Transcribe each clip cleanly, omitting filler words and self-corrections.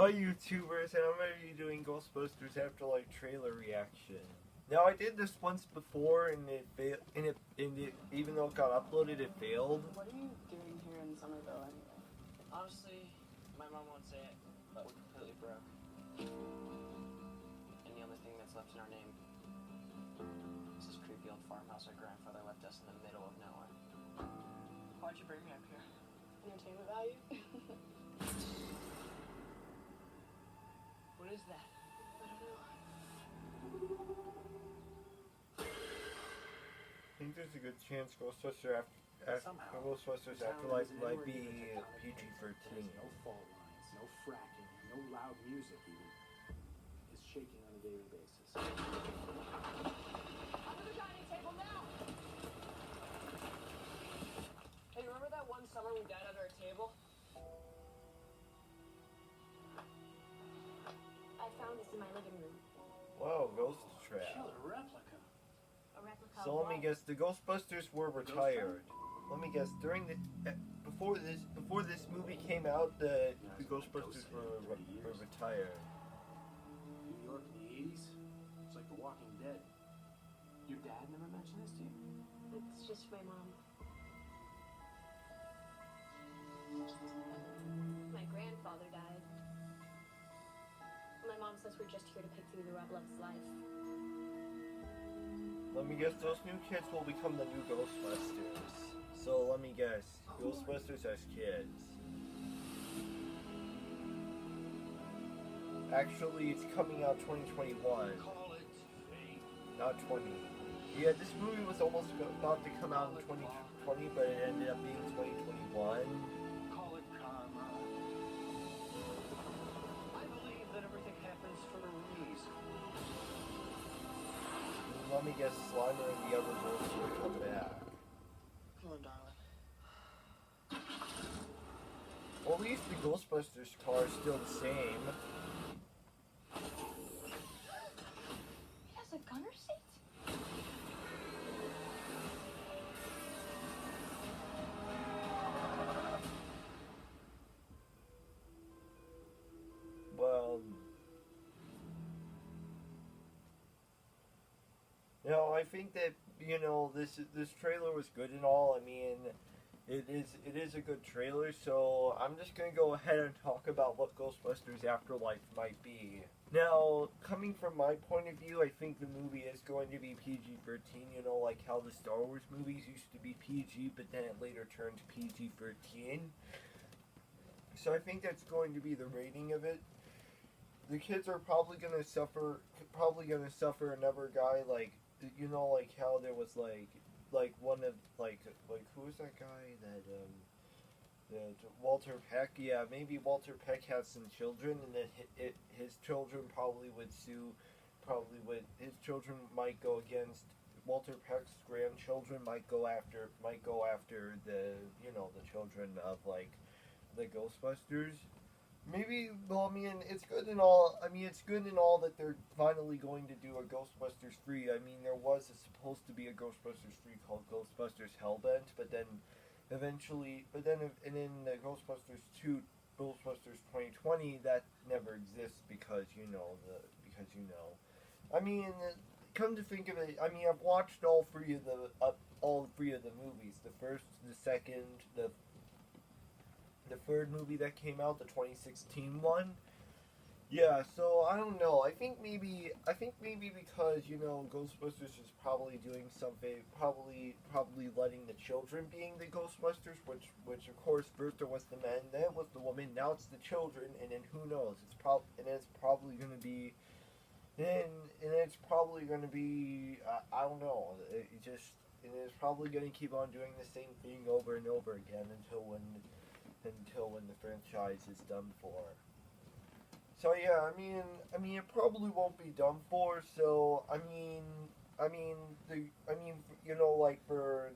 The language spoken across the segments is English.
Hi YouTubers, and I'm going to be doing Ghostbusters Afterlife trailer reaction. Now I did this once before and it failed, even though it got uploaded, it failed. What are you doing here in Somerville anyway? Honestly, my mom won't say it, but we're completely broke. And the only thing that's left in our name is this creepy old farmhouse our grandfather left us in the middle of nowhere. Why'd you bring me up here? Entertainment value? What is that? I don't know. I think there's a good chance Ghostbusters Afterlife might be PG-13. No fault lines, no fracking, no loud music even. It's shaking on a daily basis. Under the dining table now! Hey, remember that one summer we died under a table? I found this in my living room. Wow, Ghost Trap. Killer replica. A replica So of let me what? guess, the Ghostbusters were retired. Let me guess, during the before this movie came out, the Ghostbusters were retired. New York in the 80s? It's like The Walking Dead. Your dad never mentioned this to you? It's just my mom. My grandfather died. My mom says we're just here to pick through the rubble of his life. Let me guess, those new kids will become the new Ghostbusters. So let me guess, Ghostbusters as kids. Actually, it's coming out 2021. Not 20. Yeah, this movie was almost about to come out in 2020, but it ended up being 2021. Call it karma. I believe that everything happens for a reason. Let me guess, Slimer and the other ghosts will come back. Come on, darling. Well, at least the Ghostbusters car is still the same. He has a gunner seat? Well, you know, I think that, you know, this trailer was good and all. I mean, it is a good trailer, so I'm just gonna go ahead and talk about what Ghostbusters Afterlife might be. Now, coming from my point of view, I think the movie is going to be PG-13, you know, like how the Star Wars movies used to be PG, but then it later turned PG-13. So I think that's going to be the rating of it. The kids are probably gonna suffer another guy, like, you know, like how there was like one of like who was that guy that Walter Peck? Yeah, maybe Walter Peck has some children, and then his children his children might go against Walter Peck's grandchildren, might go after the, you know, the children of like the Ghostbusters. Maybe, well, I mean, it's good and all. I mean, it's good and all that they're finally going to do a Ghostbusters 3. I mean, there was supposed to be a Ghostbusters 3 called Ghostbusters Hellbent, but then eventually, and then the Ghostbusters 2, Ghostbusters 2020, that never exists because you know. I mean, come to think of it, I mean, I've watched all three of the movies. The first, the second, the third movie that came out, the 2016 one. Yeah, so I don't know. I think maybe because, you know, Ghostbusters is probably doing something, probably letting the children being the Ghostbusters, which of course first there was the men, then it was the woman, now it's the children, and then who knows? It's probably gonna be, I don't know. It's probably gonna keep on doing the same thing over and over again until when the franchise is done for. So yeah, I mean, it probably won't be done for. So you know, like for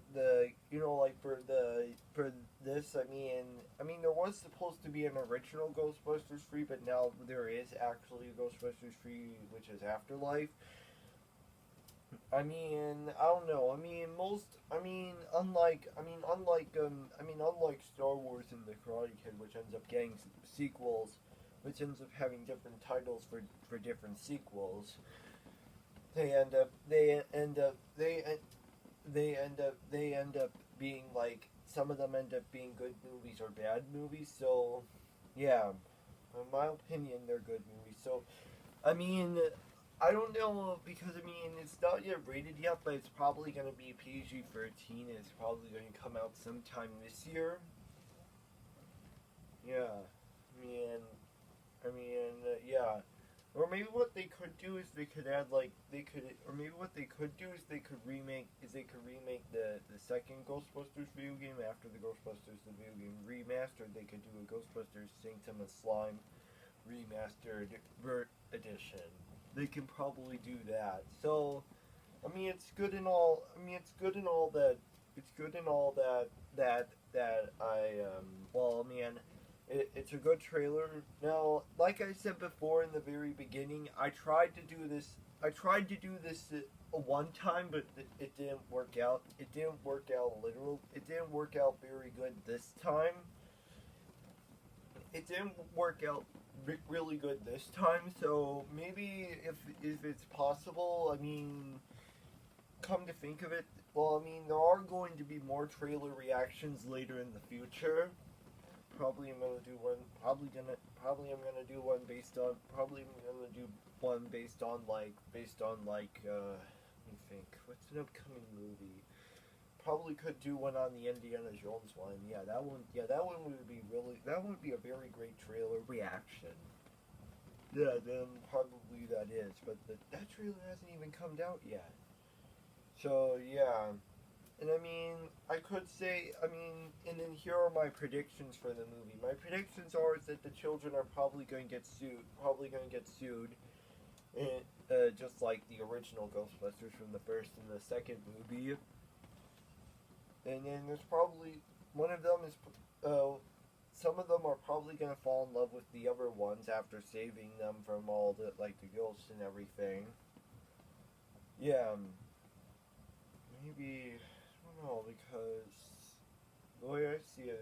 this, I mean, there was supposed to be an original Ghostbusters 3, but now there is actually a Ghostbusters 3, which is Afterlife. I mean, I don't know. I mean, unlike Star Wars and the Karate Kid, which ends up getting sequels, which ends up having different titles for different sequels. They end up being like, some of them end up being good movies or bad movies. So yeah, in my opinion, they're good movies. So I mean, I don't know, because I mean, it's not yet rated yet, but it's probably going to be PG-13, and it's probably going to come out sometime this year. Yeah, yeah. Or maybe what they could do is they could add, like, or maybe what they could do is they could remake the second Ghostbusters video game after the Ghostbusters the video game remastered. They could do a Ghostbusters Sanctum of Slime remastered edition. They can probably do that. So, I mean, it's good in all that well, man, it's a good trailer. Now, like I said before in the very beginning, I tried to do this one time, but it didn't work out. It didn't work out very good this time. It didn't work out really good this time, so maybe if it's possible, I mean, come to think of it, well, I mean, there are going to be more trailer reactions later in the future. Probably I'm gonna do one like let me think, what's an upcoming movie? Probably could do one on the Indiana Jones one. That one would be a very great trailer reaction. Yeah, then probably that is, but that trailer hasn't even come out yet. So yeah, and I mean, and then here are my predictions for the movie. My predictions are is that the children are probably going to get sued, and just like the original Ghostbusters from the first and the second movie. And then there's probably one of them is, some of them are probably gonna fall in love with the other ones after saving them from all the ghosts and everything. Yeah, maybe, I don't know, because the way I see it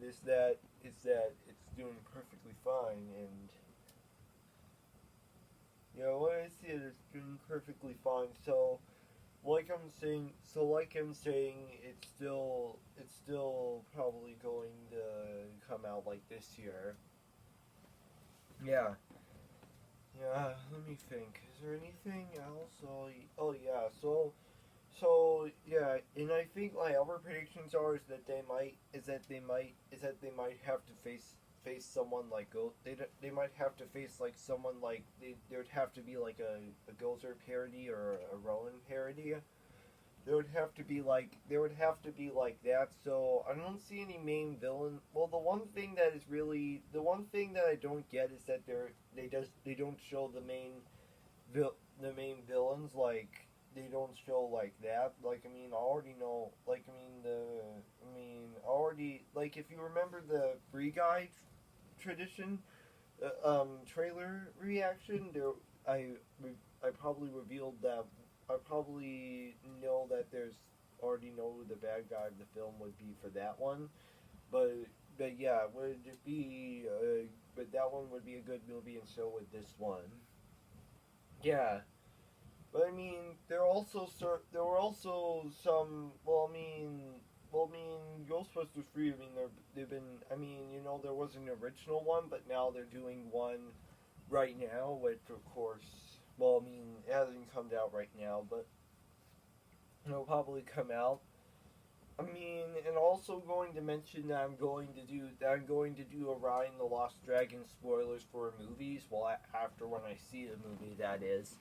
is that it's doing perfectly fine, and the way I see it is doing perfectly fine. So. Like I'm saying, it's still probably going to come out like this year. Yeah. Yeah, let me think. Is there anything else? Oh yeah, so yeah, and I think my other predictions are is that they might have to face someone like Ghost. They might have to face like someone like there would have to be like a Gozer parody or a Rowan parody. There would have to be like that. So I don't see any main villain. Well, the one thing that I don't get is that they don't show the main villains, like they don't show like that. Like, I mean, I already know. Like, like, if you remember the Free Guy tradition trailer reaction, I probably revealed that. I probably know that already know who the bad guy of the film would be for that one, but yeah, would it be? But that one would be a good movie, and so would this one. Yeah. But I mean, there were also some. Ghostbusters 3. I mean, they've been. I mean, there was an original one, but now they're doing one right now, which of course, it hasn't come out right now, but it'll probably come out. I mean, and also going to mention that I'm going to do a Ryan the Lost Dragon spoilers for movies. Well, after when I see the movie, that is.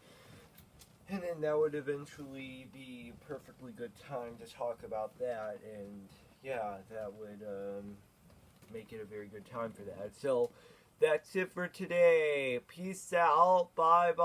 And then that would eventually be a perfectly good time to talk about that, and yeah, that would make it a very good time for that. So, that's it for today. Peace out. Bye-bye.